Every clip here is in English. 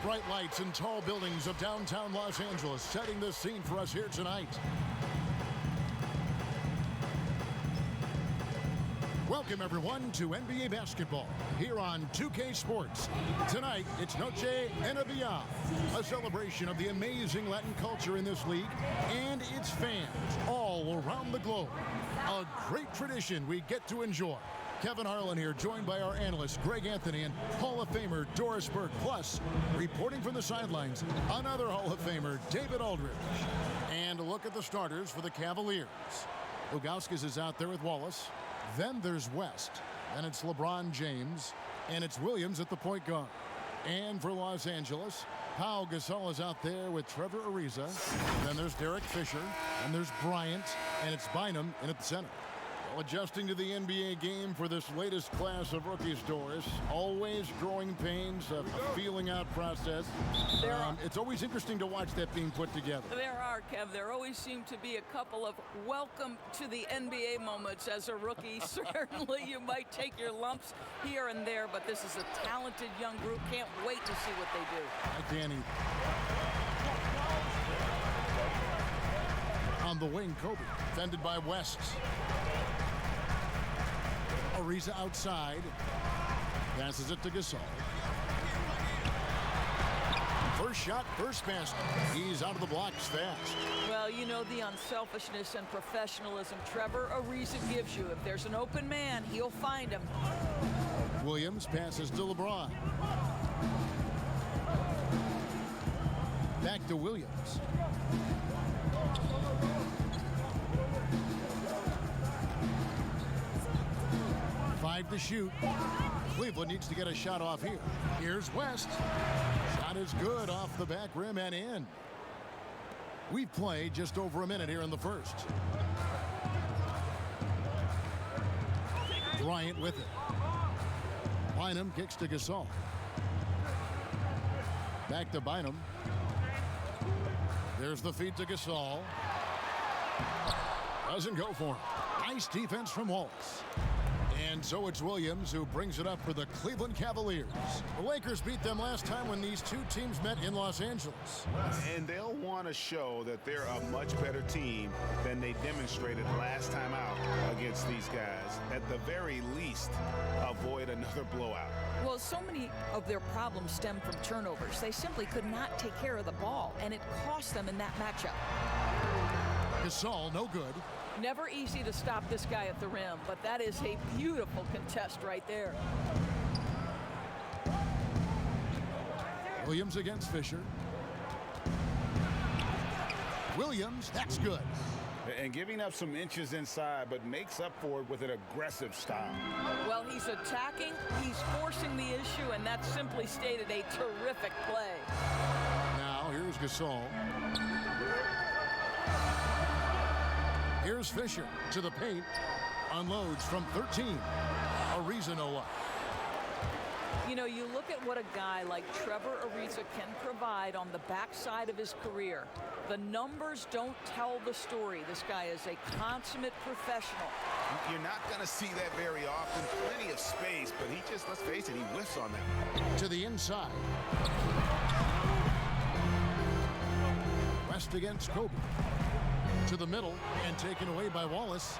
bright lights and tall buildings of downtown Los Angeles setting the scene for us here tonight. Welcome, everyone, to NBA basketball here on 2K Sports. Tonight, it's Noche NBA, a celebration of the amazing Latin culture in this league and its fans all around the globe. A great tradition we get to enjoy. Kevin Harlan here, joined by our analyst, Greg Anthony, and Hall of Famer Doris Burke. Plus, reporting from the sidelines, another Hall of Famer, David Aldridge. And a look at the starters for the Cavaliers. Ilgauskas is out there with Wallace. Then there's West. Then it's LeBron James. And it's Williams at the point guard. And for Los Angeles, Pau Gasol is out there with Trevor Ariza. Then there's Derek Fisher. And there's Bryant. And it's Bynum in at the center. Well, adjusting to the NBA game for this latest class of rookies, Doris. Always growing pains, a feeling out process. It's always interesting to watch that being put together. There are, Kev. There always seem to be a couple of welcome to the NBA moments as a rookie. Certainly you might take your lumps here and there, but this is a talented young group. Can't wait to see what they do. I can't either. On the wing, Kobe, defended by West. Ariza outside, passes it to Gasol. First shot, first basket. He's out of the blocks fast. Well, you know the unselfishness and professionalism Trevor Ariza gives you. If there's an open man, he'll find him. Williams passes to LeBron. Back to Williams. Five to shoot. Cleveland needs to get a shot off here. Here's West. Shot is good off the back rim and in. We've played just over a minute here in the first. Bryant with it. Bynum kicks to Gasol. Back to Bynum. There's the feed to Gasol. Doesn't go for him. Nice defense from Wallace. And so it's Williams who brings it up for the Cleveland Cavaliers. The Lakers beat them last time when these two teams met in Los Angeles. And they'll want to show that they're a much better team than they demonstrated last time out against these guys. At the very least, avoid another blowout. Well, so many of their problems stem from turnovers. They simply could not take care of the ball, and it cost them in that matchup. Gasol, no good. Never easy to stop this guy at the rim, but that is a beautiful contest right there. Williams against Fisher. Williams, that's good. And giving up some inches inside, but makes up for it with an aggressive style. Well, he's attacking, he's forcing the issue, and that's simply stated a terrific play. Now, here's Gasol. Here's Fisher to the paint. Unloads from 13. Ariza no up. You know, you look at what a guy like Trevor Ariza can provide on the backside of his career. The numbers don't tell the story. This guy is a consummate professional. You're not going to see that very often. Plenty of space, but he just, let's face it, he whiffs on that. To the inside. West against Kobe. To the middle and taken away by Wallace.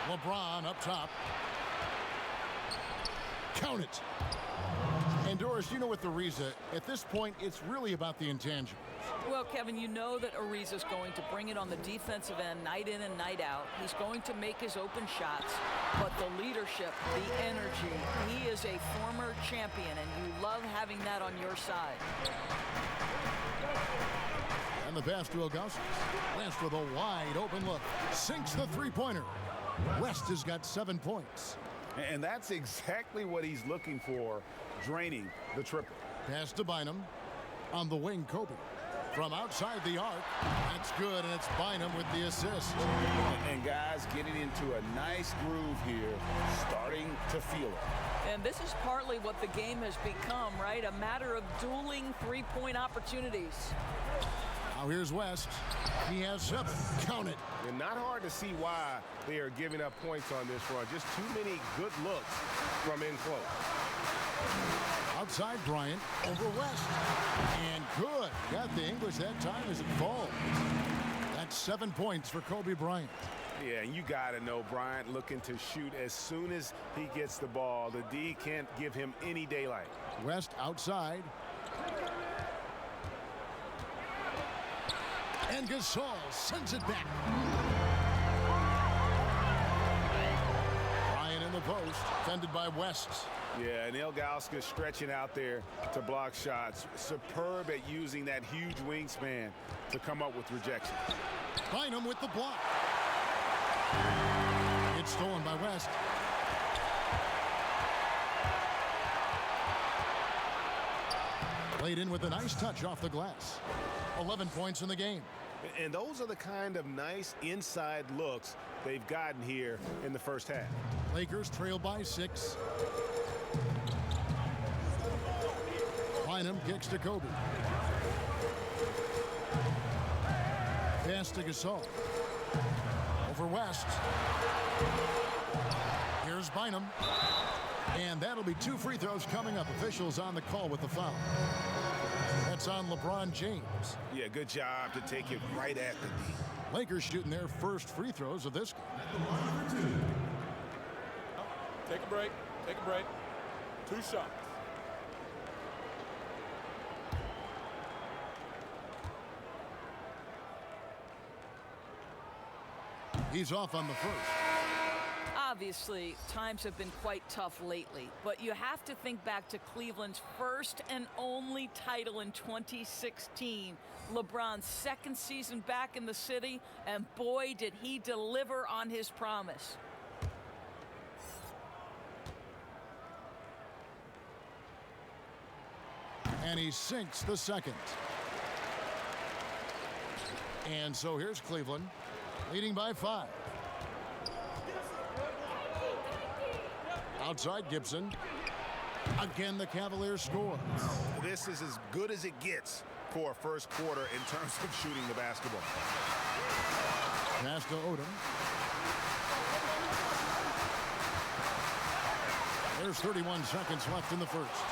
LeBron up top. Count it. And Doris, you know with Ariza, at this point, it's really about the intangibles. Well, Kevin, you know that Ariza's going to bring it on the defensive end night in and night out. He's going to make his open shots, but the leadership, the energy, he is a former champion, and you love having that on your side. And the pass to Ilgauskas. West with a wide open look. Sinks the three-pointer. West has got 7 points. And that's exactly what he's looking for, draining the triple. Pass to Bynum. On the wing, Kobe. From outside the arc. That's good, and it's Bynum with the assist. And guys getting into a nice groove here, starting to feel it. And this is partly what the game has become, right? A matter of dueling three-point opportunities. Now here's West. He has 7. Count it. And not hard to see why they are giving up points on this run. Just too many good looks from in close. Outside Bryant, over West. And good. Got the English that time as it falls. That's 7 points for Kobe Bryant. Yeah, and you got to know Bryant looking to shoot as soon as he gets the ball. The D can't give him any daylight. West outside. And Gasol sends it back. Bryant in the post, defended by West. Yeah, and Ilgauskas stretching out there to block shots. Superb at using that huge wingspan to come up with rejection. Bynum with the block. It's stolen by West. Played in with a nice touch off the glass. 11 points in the game. And those are the kind of nice inside looks they've gotten here in the first half. Lakers trail by 6. Bynum kicks to Kobe. Pass to Gasol. Over West. Here's Bynum. And that'll be 2 free throws coming up. Officials on the call with the foul. That's on LeBron James. Yeah, good job to take it right at the D. Lakers shooting their first free throws of this game. Take a break. Take a break. 2 shots. He's off on the first. Obviously, times have been quite tough lately, but you have to think back to Cleveland's first and only title in 2016. LeBron's second season back in the city, and boy, did he deliver on his promise. And he sinks the second. And so here's Cleveland, leading by 5. Outside Gibson. Again, the Cavaliers score. This is as good as it gets for a first quarter in terms of shooting the basketball. Pass to Odom. There's 31 seconds left in the first.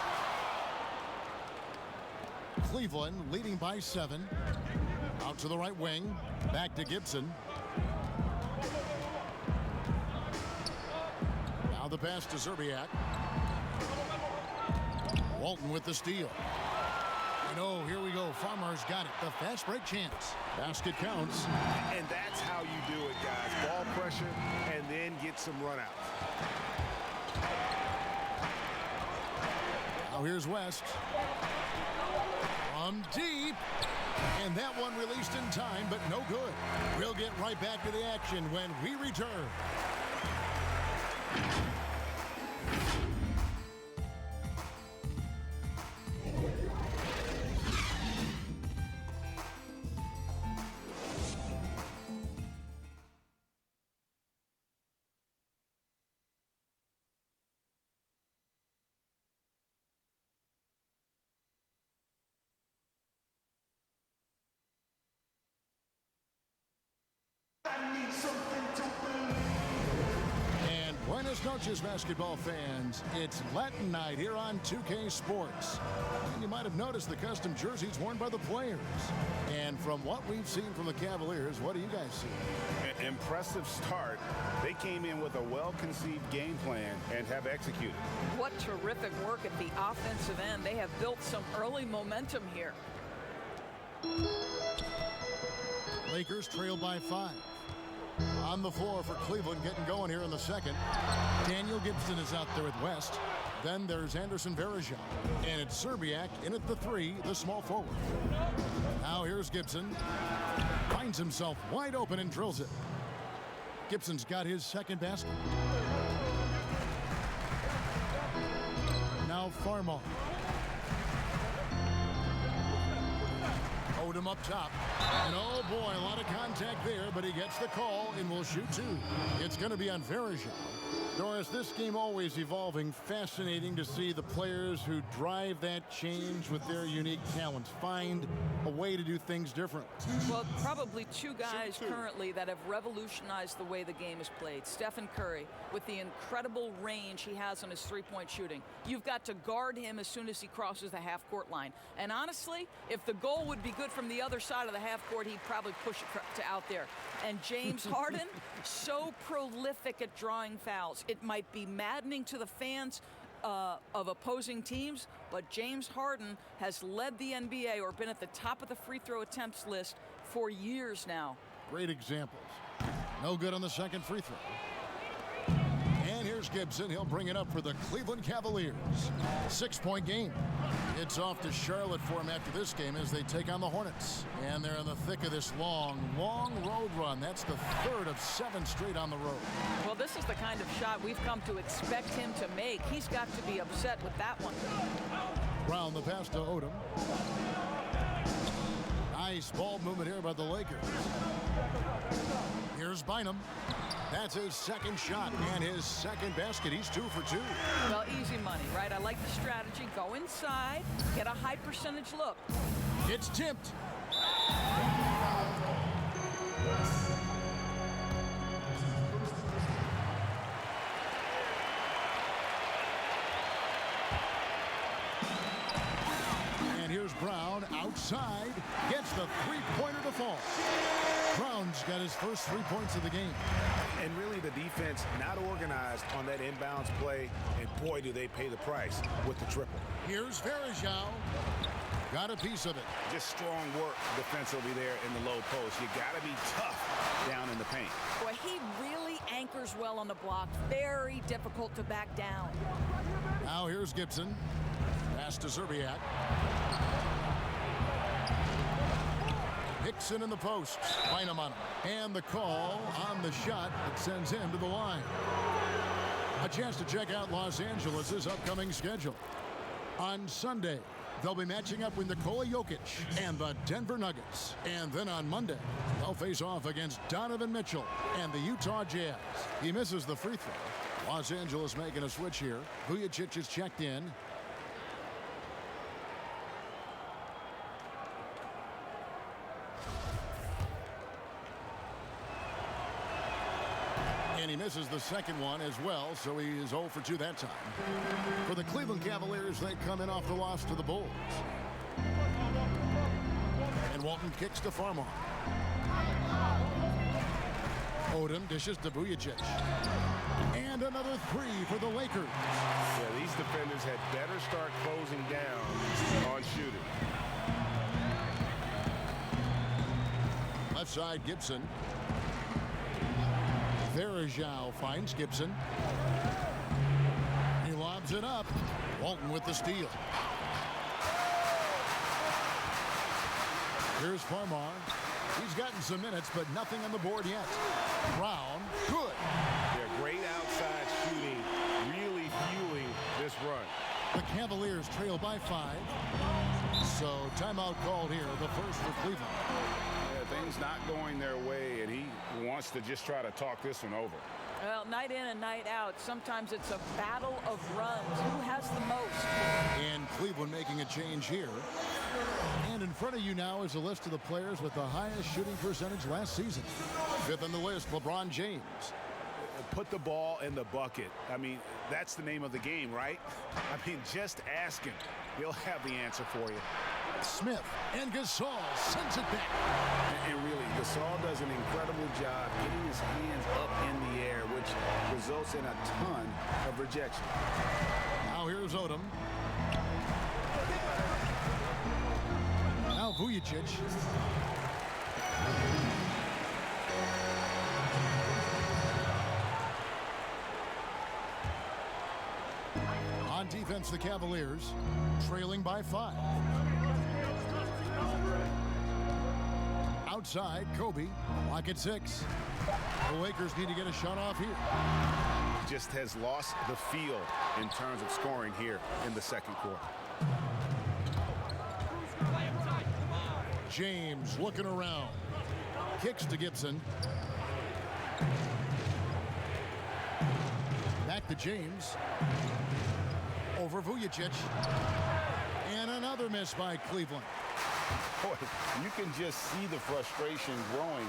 Cleveland leading by 7. Out to the right wing. Back to Gibson. Now the pass to Zerbiak. Walton with the steal. And oh, here we go. Farmer's got it. The fast break chance. Basket counts. And that's how you do it, guys. Ball pressure and then get some run out. Now here's West. From deep. And that one released in time, but no good. We'll get right back to the action when we return. And buenas noches, basketball fans. It's Latin night here on 2K Sports. And you might have noticed the custom jerseys worn by the players. And from what we've seen from the Cavaliers, what do you guys see? Impressive start. They came in with a well-conceived game plan and have executed. What terrific work at the offensive end. They have built some early momentum here. Lakers trail by 5. On the floor for Cleveland, getting going here in the second. Daniel Gibson is out there with West. Then there's Anderson Varejao. And it's Zerbiak in at the 3, the small forward. Now here's Gibson. Finds himself wide open and drills it. Gibson's got his second basket. Now Farmar. Odom up top. And oh boy, a lot of contact there, but he gets the call and will shoot 2. It's going to be on Varejao. Doris, this game always evolving. Fascinating to see the players who drive that change with their unique talents find a way to do things different. Well, probably two guys currently that have revolutionized the way the game is played. Stephen Curry, with the incredible range he has on his three-point shooting. You've got to guard him as soon as he crosses the half-court line. And honestly, if the goal would be good from the other side of the half-court, he'd probably push it to out there. And James Harden, so prolific at drawing fouls. It might be maddening to the fans of opposing teams, but James Harden has led the NBA or been at the top of the free throw attempts list for years now. Great examples. No good on the second free throw. And here's Gibson. He'll bring it up for the Cleveland Cavaliers. 6-point game. It's off to Charlotte for him after this game as they take on the Hornets. And they're in the thick of this long road run. That's the third of 7 straight on the road. Well, this is the kind of shot we've come to expect him to make. He's got to be upset with that one. Brown, the pass to Odom. Nice ball movement here by the Lakers. Here's Bynum. That's his second shot and his second basket. He's 2 for 2. Well, easy money, right? I like the strategy. Go inside, get a high percentage look. It's tipped. And here's Brown outside. Gets the three-pointer to fall. Brown's got his first 3 points of the game. And really the defense not organized on that inbounds play, and boy, do they pay the price with the triple. Here's Varejao. Got a piece of it. Just strong work defensively there in the low post. You got to be tough down in the paint. Boy, he really anchors well on the block. Very difficult to back down. Now here's Gibson. Pass to Zerbiak. Hickson in the post. Bynum on him. And the call on the shot that sends him to the line. A chance to check out Los Angeles' upcoming schedule. On Sunday, they'll be matching up with Nikola Jokic and the Denver Nuggets. And then on Monday, they'll face off against Donovan Mitchell and the Utah Jazz. He misses the free throw. Los Angeles making a switch here. Vujacic is checked in. And he misses the second one as well, so he is 0 for 2 that time. For the Cleveland Cavaliers, they come in off the loss to the Bulls. And Walton kicks to Farmar. Odom dishes to Vujacic. And another 3 for the Lakers. Yeah, these defenders had better start closing down on shooting. Left side, Gibson. Varejao finds Gibson. He lobs it up. Walton with the steal. Here's Farmar. He's gotten some minutes, but nothing on the board yet. Brown, good. They're great outside shooting, really fueling this run. The Cavaliers trail by 5. So timeout called here, the first for Cleveland. Yeah, things not going their way, and he wants to just try to talk this one over. Well, night in and night out, sometimes it's a battle of runs. Who has the most? And Cleveland making a change here. And in front of you now is a list of the players with the highest shooting percentage last season. 5th on the list, LeBron James. Put the ball in the bucket. I mean, that's the name of the game, right? I mean, just ask him. He'll have the answer for you. Smith and Gasol sends it back. And really, Gasol does an incredible job getting his hands up in the air, which results in a ton of rejection. Now here's Odom. Now Vujacic. On defense, the Cavaliers trailing by 5. Outside, Kobe, lock at 6. The Lakers need to get a shot off here. Just has lost the feel in terms of scoring here in the second quarter. James looking around. Kicks to Gibson. Back to James. Over Vujicic. And another miss by Cleveland. Boy, you can just see the frustration growing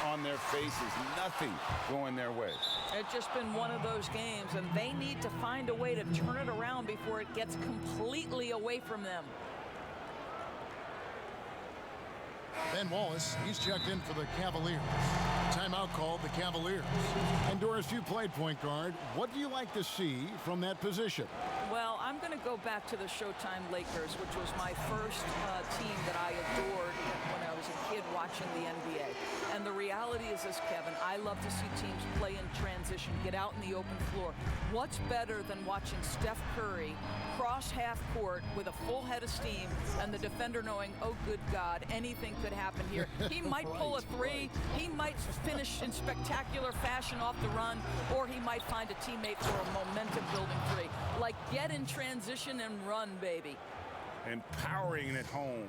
on their faces. Nothing going their way. It's just been one of those games, and they need to find a way to turn it around before it gets completely away from them. Ben Wallace, he's checked in for the Cavaliers. Timeout called the Cavaliers. And Doris, you played point guard. What do you like to see from that position? Well, I'm going to go back to the Showtime Lakers, which was my first team that I adored when I was a kid watching the NBA. And the reality is this, Kevin, I love to see teams play in transition, get out in the open floor. What's better than watching Steph Curry cross half court with a full head of steam and the defender knowing, oh, good God, anything could happen here. He might pull a three, he might finish in spectacular fashion off the run, or he might find a teammate for a momentum-building three. Like, get in transition and run, baby. And powering it home.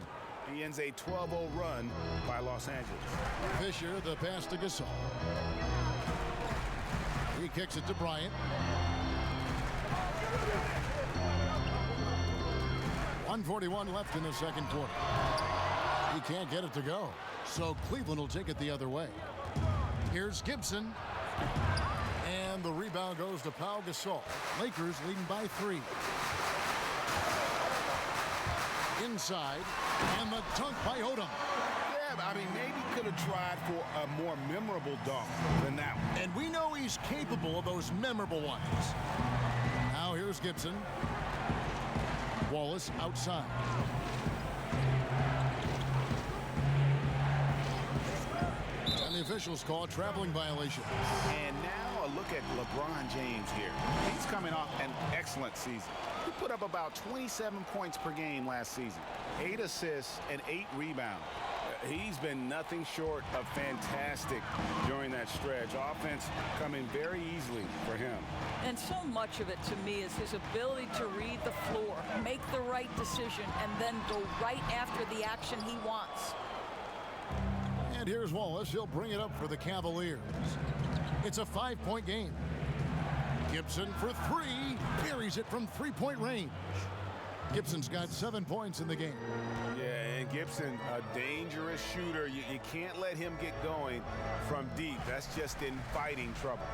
He ends a 12-0 run by Los Angeles. Fisher, the pass to Gasol. He kicks it to Bryant. 1:41 left in the second quarter. He can't get it to go, so Cleveland will take it the other way. Here's Gibson. And the rebound goes to Pau Gasol. Lakers leading by 3. Inside, and the dunk by Odom. Yeah, I mean, maybe could have tried for a more memorable dunk than that one. And we know he's capable of those memorable ones. Now here's Gibson. Wallace outside. And the officials call traveling violation. And now a look at LeBron James here. He's coming off an excellent season. He put up about 27 points per game last season, 8 assists and 8 rebounds. He's been nothing short of fantastic during that stretch. Offense coming very easily for him. And so much of it to me is his ability to read the floor, make the right decision, and then go right after the action he wants. And here's Wallace. He'll bring it up for the Cavaliers. It's a 5-point game. Gibson for 3. Buries it from 3-point range. Gibson's got 7 points in the game. Yeah, and Gibson, a dangerous shooter. You can't let him get going from deep. That's just inviting trouble.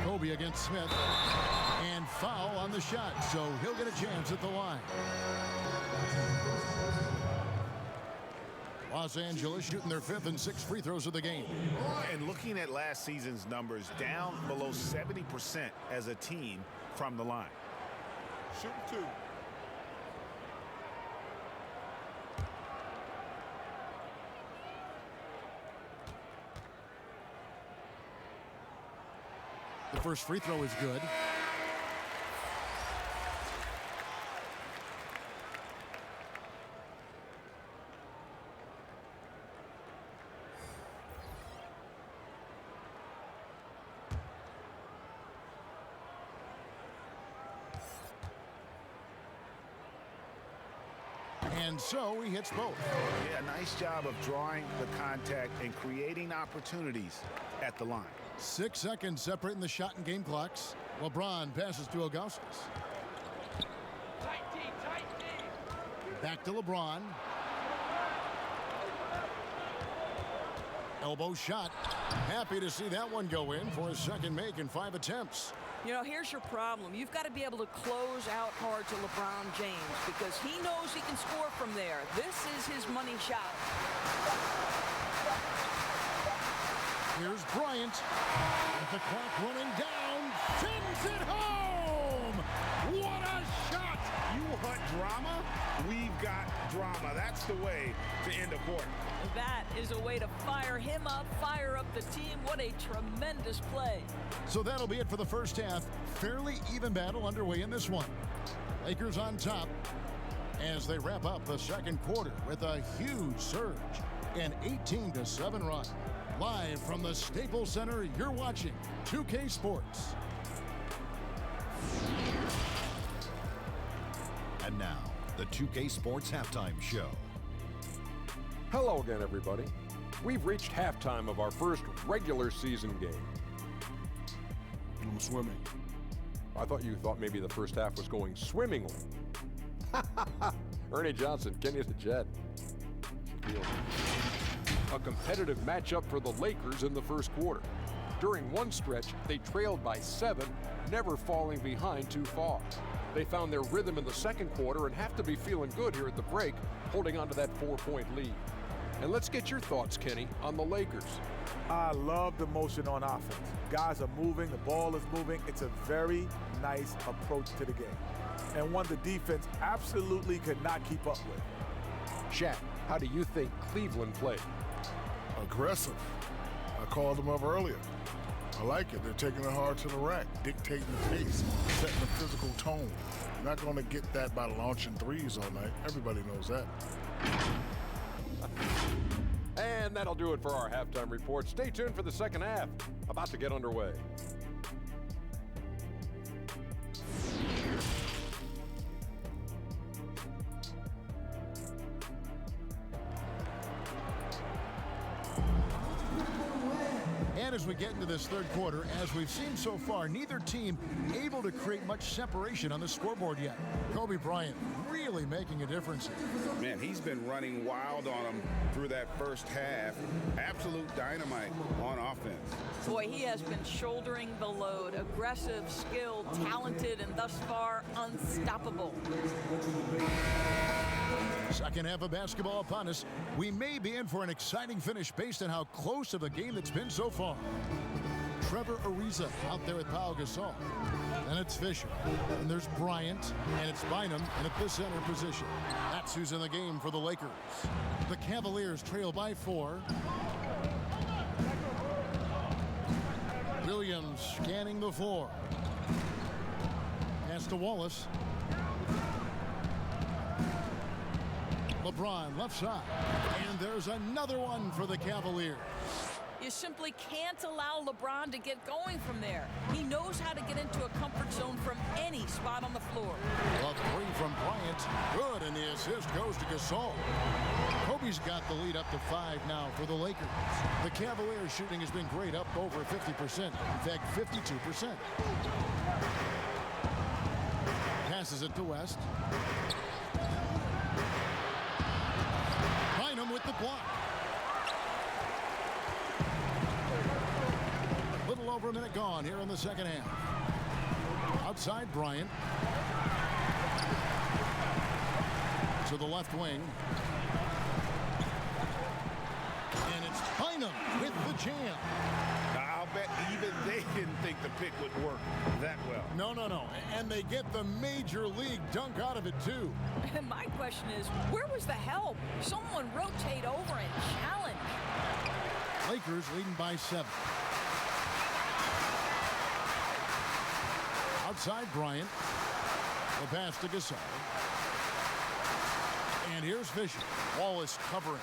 Kobe against Smith. And foul on the shot, so he'll get a chance at the line. Los Angeles shooting their 5th and 6th free throws of the game. And looking at last season's numbers, down below 70% as a team from the line. Shoot 2. The first free throw is good. And so he hits both. Yeah, nice job of drawing the contact and creating opportunities at the line. 6 seconds separating the shot and game clocks. LeBron passes to Augustus. Back to LeBron. Elbow shot. Happy to see that one go in for his second make in 5 attempts. You know, here's your problem. You've got to be able to close out hard to LeBron James because he knows he can score from there. This is his money shot. Here's Bryant. With the clock running down. Sends it home. What a shot. You want drama? We've got drama. That's the way to end a quarter. That is a way to fire him up, fire up the team. What a tremendous play. So that'll be it for the first half. Fairly even battle underway in this one. Lakers on top as they wrap up the second quarter with a huge surge. An 18-7 run. Live from the Staples Center, you're watching 2K Sports. And now, the 2K Sports Halftime Show. Hello again, everybody. We've reached halftime of our first regular season game. I'm swimming. I thought you thought maybe the first half was going swimmingly. Ernie Johnson, Kenny the Jet. A competitive matchup for the Lakers in the first quarter. During one stretch, they trailed by 7, never falling behind too far. They found their rhythm in the second quarter and have to be feeling good here at the break, holding on to that 4-point lead. And let's get your thoughts, Kenny, on the Lakers. I love the motion on offense. Guys are moving, the ball is moving. It's a very nice approach to the game, and one the defense absolutely could not keep up with. Shaq, how do you think Cleveland played? Aggressive. I called them up earlier. I like it. They're taking it hard to the rack, dictating the pace, setting the physical tone. You're not going to get that by launching threes all night. Everybody knows that. And that'll do it for our halftime report. Stay tuned for the second half. About to get underway. And as we get into this third quarter, as we've seen so far, neither team able to create much separation on the scoreboard yet. Kobe Bryant really making a difference here. Man, he's been running wild on them through that first half. Absolute dynamite on offense. Boy, he has been shouldering the load. Aggressive, skilled, talented, and thus far unstoppable. Second half of basketball upon us. We may be in for an exciting finish based on how close of a game it's been so far. Trevor Ariza out there with Pau Gasol. And it's Fisher. And there's Bryant. And it's Bynum in at the center position. That's who's in the game for the Lakers. The Cavaliers trail by 4. Williams scanning the floor. Pass to Wallace. LeBron left side. And there's another one for the Cavaliers. You simply can't allow LeBron to get going from there. He knows how to get into a comfort zone from any spot on the floor. A 3 from Bryant. Good, and the assist goes to Gasol. Kobe's got the lead up to 5 now for the Lakers. The Cavaliers shooting has been great, up over 50%. In fact, 52%. Passes it to West. Bynum with the block. Little over a minute gone here in the second half. Outside Bryant. To the left wing. And it's Bynum with the jam. I'll bet even they didn't think the pick would work that well. No. And they get the major league dunk out of it, too. And my question is, where was the help? Someone rotate over and challenge. Lakers leading by 7. Outside Bryant. The pass to Gasol. And here's Fisher. Wallace covering.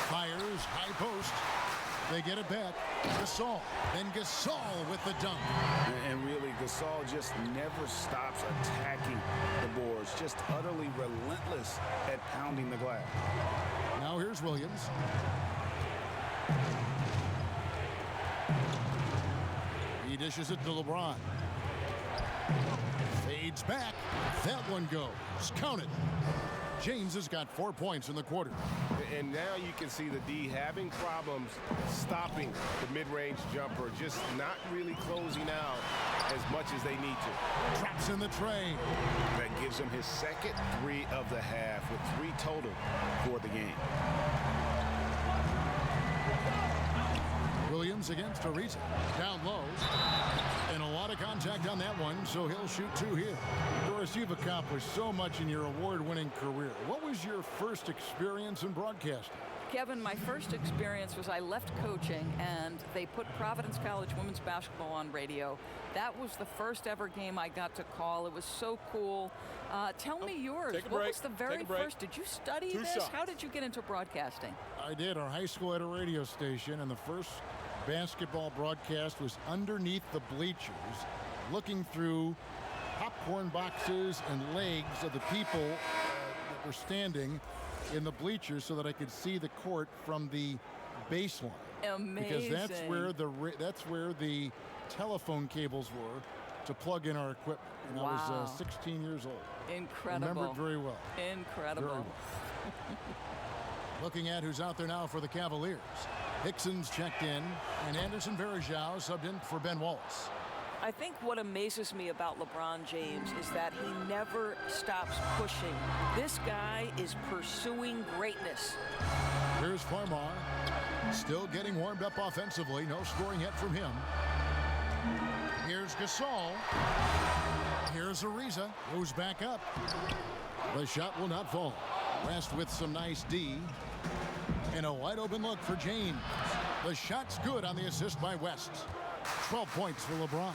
Fires, high post. They get it back. Gasol. Then Gasol with the dunk. And really, Gasol just never stops attacking the boards. Just utterly relentless at pounding the glass. Now here's Williams. He dishes it to LeBron. Fades back. That one goes. Count it. James has got 4 points in the quarter. And now you can see the D having problems stopping the mid-range jumper, just not really closing out as much as they need to. Traps in the tray. That gives him his second 3 of the half with 3 total for the game. Williams against Ariza. Down low. And a lot of contact on that one, so he'll shoot 2 here. Doris, you've accomplished so much in your award-winning career. What was your first experience in broadcasting? Kevin, my first experience was I left coaching and they put Providence College women's basketball on radio. That was the first ever game I got to call. It was so cool. Tell me yours. What was the very first? Did you study this? Shots. How did you get into broadcasting? I did. Our high school had a radio station, and the first basketball broadcast was underneath the bleachers, looking through popcorn boxes and legs of the people that were standing in the bleachers so that I could see the court from the baseline. Amazing. Because that's where the telephone cables were to plug in our equipment. And I was 16 years old. Incredible. Remember it very well. Incredible. Very well. Looking at who's out there now for the Cavaliers. Hickson's checked in, and Anderson Varejao subbed in for Ben Wallace. I think what amazes me about LeBron James is that he never stops pushing. This guy is pursuing greatness. Here's Farmar, still getting warmed up offensively. No scoring yet from him. Here's Gasol. Here's Ariza, goes back up. The shot will not fall. West with some nice D. And a wide open look for James. The shot's good on the assist by West. 12 points for LeBron.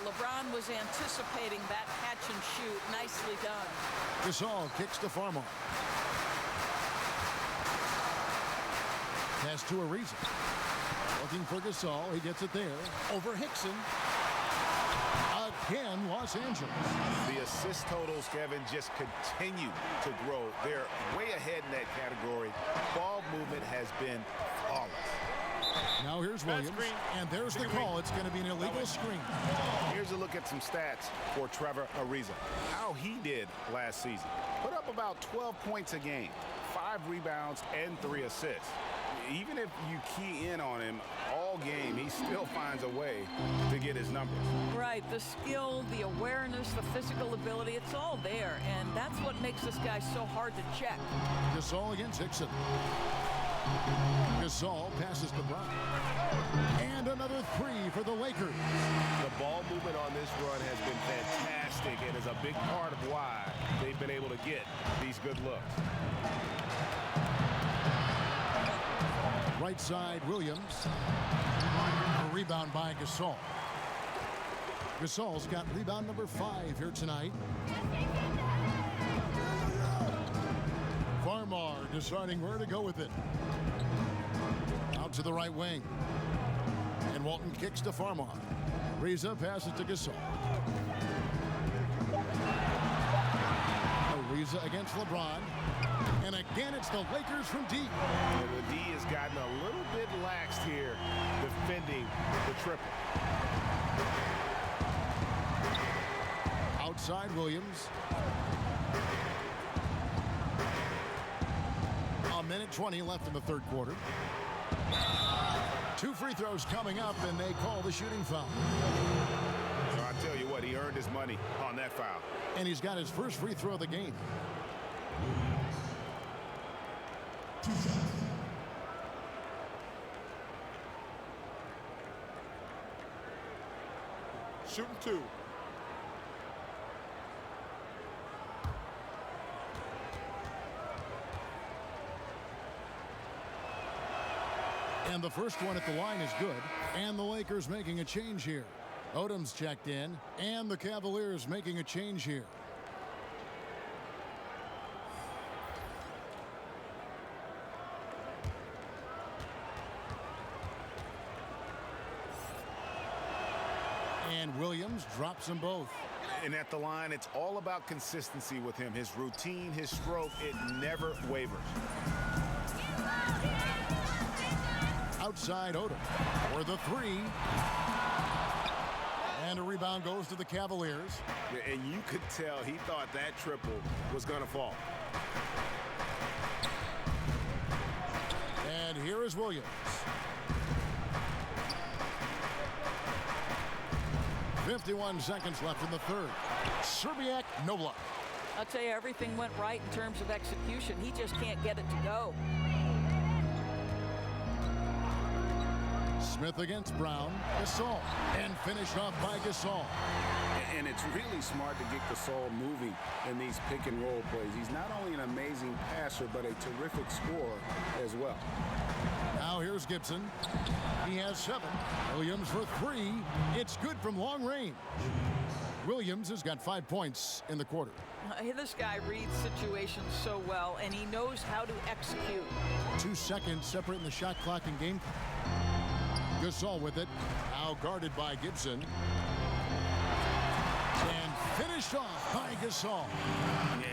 LeBron was anticipating that catch and shoot. Nicely done. Gasol kicks to Farmar. Pass to Ariza. Looking for Gasol. He gets it there. Over Hickson. Again, Los Angeles. The assist totals, Kevin, just continue to grow. They're way ahead in that category. Ball movement has been flawless. Now here's Williams, and there's the call. It's going to be an illegal screen. Here's a look at some stats for Trevor Ariza. How he did last season. Put up about 12 points a game, 5 rebounds, and 3 assists. Even if you key in on him all game, he still finds a way to get his numbers. Right, the skill, the awareness, the physical ability, it's all there. And that's what makes this guy so hard to check. Gasol against Hickson. Gasol passes to Bryant. And another 3 for the Lakers. The ball movement on this run has been fantastic and is a big part of why they've been able to get these good looks. Right side, Williams. A rebound by Gasol. Gasol's got rebound number 5 here tonight. Farmar deciding where to go with it. Out to the right wing. And Walton kicks to Farmar. Ariza passes to Gasol. Ariza against LeBron. And again, it's the Lakers from deep. And the D has gotten a little bit laxed here, defending the triple. Outside Williams. A minute 20 left in the third quarter. 2 free throws coming up, and they call the shooting foul. So I tell you what, he earned his money on that foul. And he's got his first free throw of the game. Shooting 2. And the first one at the line is good. And the Lakers making a change here. Odom's checked in, and the Cavaliers making a change here. And Williams drops them both. And at the line, it's all about consistency with him. His routine, his stroke, it never wavers. Outside Odom for the 3. And a rebound goes to the Cavaliers. And you could tell he thought that triple was going to fall. And here is Williams. 51 seconds left in the third. Serbiak, no block. I'll tell you, everything went right in terms of execution. He just can't get it to go. Smith against Brown. Gasol. And finished off by Gasol. And it's really smart to get Gasol moving in these pick and roll plays. He's not only an amazing passer, but a terrific scorer as well. Now here's Gibson. He has 7. Williams for 3. It's good from long range. Williams has got 5 points in the quarter. This guy reads situations so well, and he knows how to execute. 2 seconds separating the shot clock and game. Gasol with it. Now guarded by Gibson. And finished off by Gasol.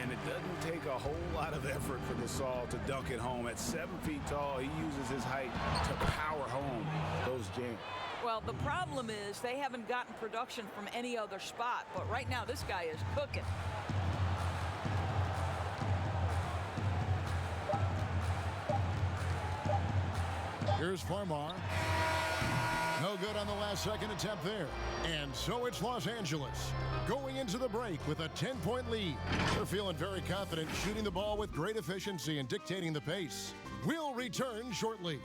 And it doesn't take a whole lot of effort for Gasol to dunk it home. At 7 feet tall, he uses his height to power home those jams. Well, the problem is they haven't gotten production from any other spot, but right now this guy is cooking. Here's Farmar. No good on the last second attempt there. And so it's Los Angeles going into the break with a 10-point lead. They're feeling very confident, shooting the ball with great efficiency and dictating the pace. We'll return shortly.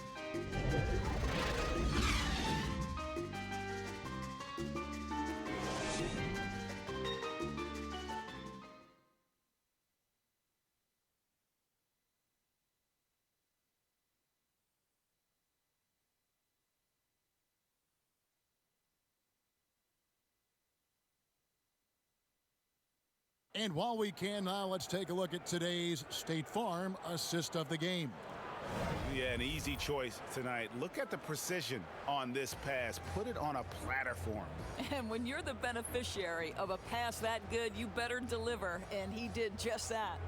And while we can now, let's take a look at today's State Farm assist of the game. Yeah, an easy choice tonight. Look at the precision on this pass. Put it on a platter for him. And when you're the beneficiary of a pass that good, you better deliver, and he did just that.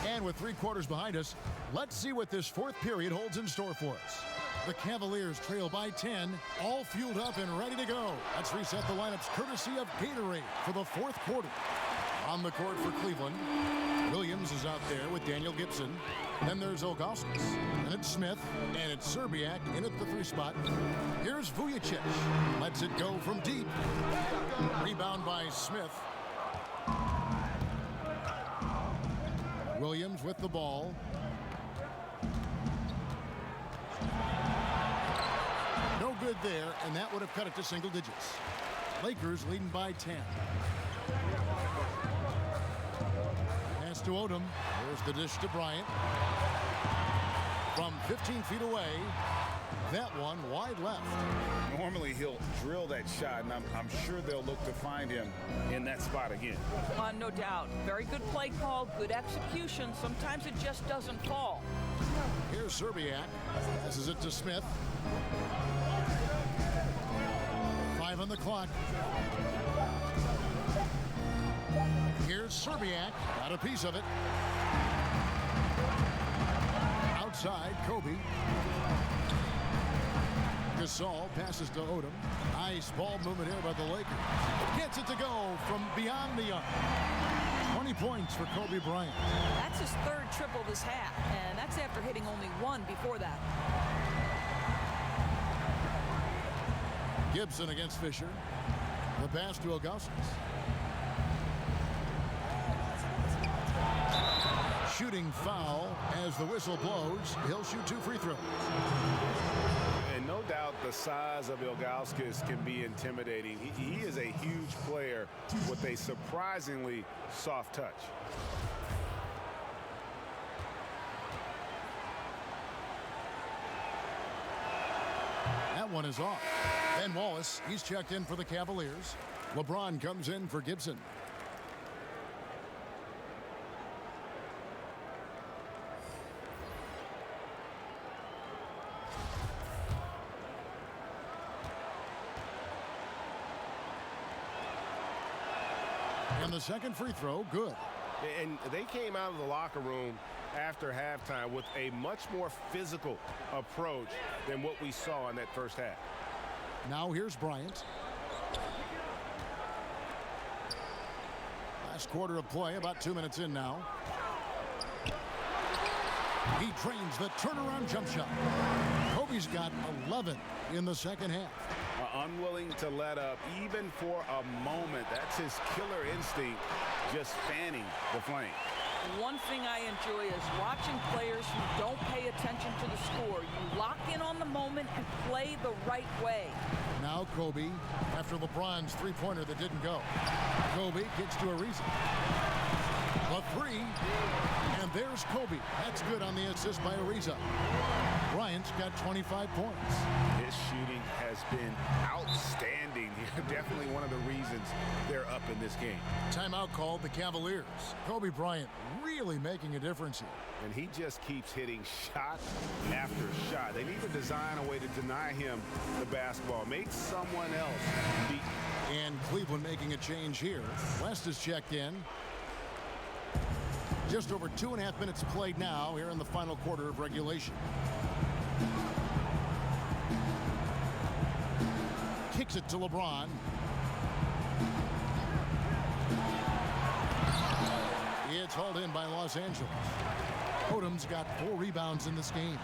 And with 3 quarters behind us, let's see what this fourth period holds in store for us. The Cavaliers trail by 10, all fueled up and ready to go. Let's reset the lineups courtesy of Gatorade for the fourth quarter. On the court for Cleveland, Williams is out there with Daniel Gibson. Then there's Ilgauskas, and it's Smith, and it's Serbiak in at the 3 spot. Here's Vujicic, lets it go from deep. Rebound by Smith. Williams with the ball. No good there, and that would have cut it to single digits. Lakers leading by 10. Pass to Odom. There's the dish to Bryant. From 15 feet away, that one wide left. Normally he'll drill that shot, and I'm sure they'll look to find him in that spot again. No doubt. Very good play call, good execution. Sometimes it just doesn't fall. Here's Serbiak. Passes it to Smith. 5 on the clock. Here's Serbiak. Got a piece of it. Outside, Kobe. Gasol passes to Odom. Nice ball movement here by the Lakers. Gets it to go from beyond the arc. 20 points for Kobe Bryant. That's his 3rd triple this half, and that's after hitting only 1 before that. Gibson against Fisher. The pass to Ilgauskas. Shooting foul as the whistle blows. He'll shoot 2 free throws. And no doubt the size of Ilgauskas can be intimidating. He is a huge player with a surprisingly soft touch. That one is off. Ben Wallace, he's checked in for the Cavaliers. LeBron comes in for Gibson. And the second free throw, good. And they came out of the locker room after halftime with a much more physical approach than what we saw in that first half. Now here's Bryant. Last quarter of play, about 2 minutes in now. He trains the turnaround jump shot. Kobe's got 11 in the second half. Unwilling to let up even for a moment. That's his killer instinct, just fanning the flame. One thing I enjoy is watching players who don't pay attention to the score. You lock in on the moment and play the right way. Now Kobe, after LeBron's three-pointer that didn't go. Kobe gets to Ariza. The three. And there's Kobe. That's good on the assist by Ariza. Bryant's got 25 points. His shooting has been outstanding. Definitely one of the reasons they're up in this game. Timeout called the Cavaliers. Kobe Bryant really making a difference here. And he just keeps hitting shot after shot. They need to design a way to deny him the basketball. Make someone else beat. And Cleveland making a change here. West is checked in. Just over 2.5 minutes played now here in the final quarter of regulation. Kicks it to LeBron. It's hauled in by Los Angeles. Odom's got 4 rebounds in this game.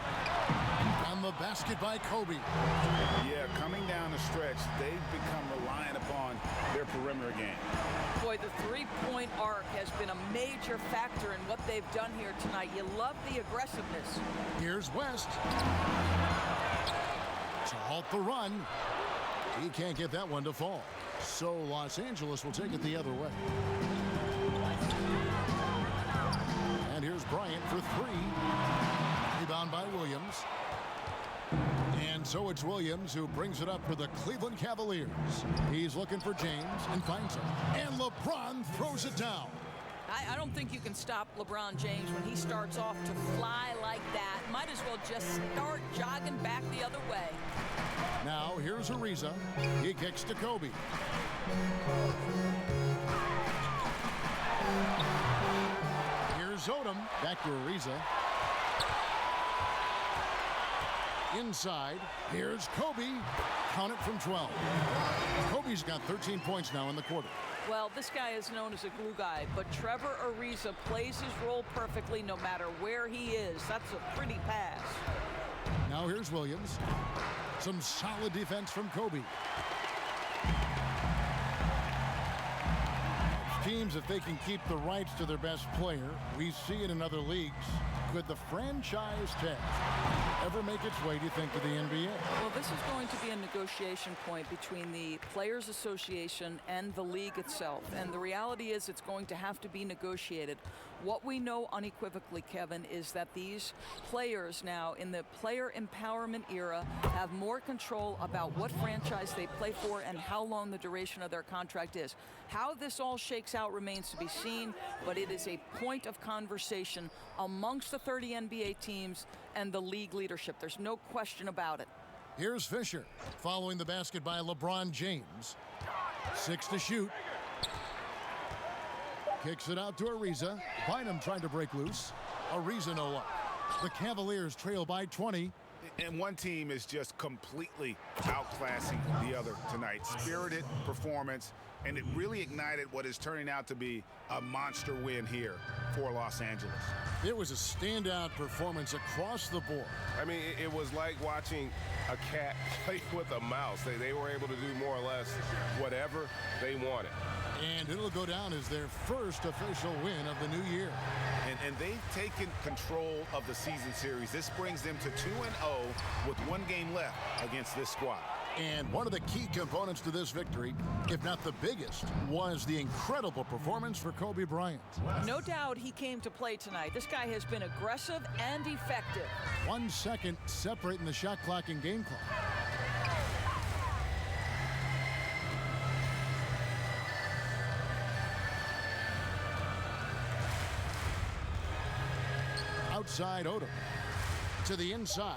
On the basket by Kobe. Yeah, coming down the stretch, they've become reliant upon their perimeter game. Boy, the three-point arc has been a major factor in what they've done here tonight. You love the aggressiveness. Here's West. To halt the run. He can't get that one to fall. So Los Angeles will take it the other way. And here's Bryant for 3. Rebound by Williams. And so it's Williams who brings it up for the Cleveland Cavaliers. He's looking for James and finds him. And LeBron throws it down. I don't think you can stop LeBron James when he starts off to fly like that. Might as well just start jogging back the other way. Now here's Ariza. He kicks to Kobe. Here's Odom. Back to Ariza. Inside. Here's Kobe. Count it from 12. Kobe's got 13 points now in the quarter. Well, this guy is known as a glue guy, but Trevor Ariza plays his role perfectly no matter where he is. That's a pretty pass. Now here's Williams. Some solid defense from Kobe. Teams, if they can keep the rights to their best player, we see it in other leagues. Could the franchise tag ever make its way, do you think, to the NBA? Well, this is going to be a negotiation point between the Players Association and the league itself. And the reality is it's going to have to be negotiated. What we know unequivocally, Kevin, is that these players now in the player empowerment era have more control about what franchise they play for and how long the duration of their contract is. How this all shakes out remains to be seen, but it is a point of conversation amongst the 30 NBA teams and the league leadership. There's no question about it. Here's Fisher following the basket by LeBron James. 6 to shoot. Kicks it out to Ariza. Bynum trying to break loose. Ariza no luck. The Cavaliers trail by 20. And one team is just completely outclassing the other tonight. Spirited performance, and it really ignited what is turning out to be a monster win here for Los Angeles. It was a standout performance across the board. I mean, it was like watching a cat play with a mouse. They were able to do more or less whatever they wanted. And it'll go down as their first official win of the new year. And they've taken control of the season series. This brings them to 2-0 with 1 game left against this squad. And one of the key components to this victory, if not the biggest, was the incredible performance for Kobe Bryant. No doubt he came to play tonight. This guy has been aggressive and effective. 1 second separating the shot clock and game clock. Outside Odom. To the inside.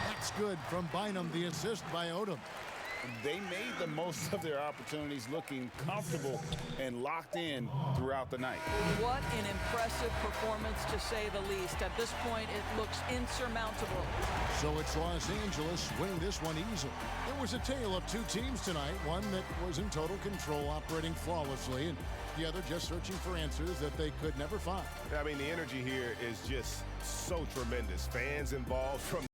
That's good from Bynum, the assist by Odom. They made the most of their opportunities, looking comfortable and locked in throughout the night. What an impressive performance, to say the least. At this point, it looks insurmountable. So it's Los Angeles winning this one easily. It was a tale of 2 teams tonight, one that was in total control, operating flawlessly, and the other just searching for answers that they could never find. I mean, the energy here is just so tremendous. Fans involved from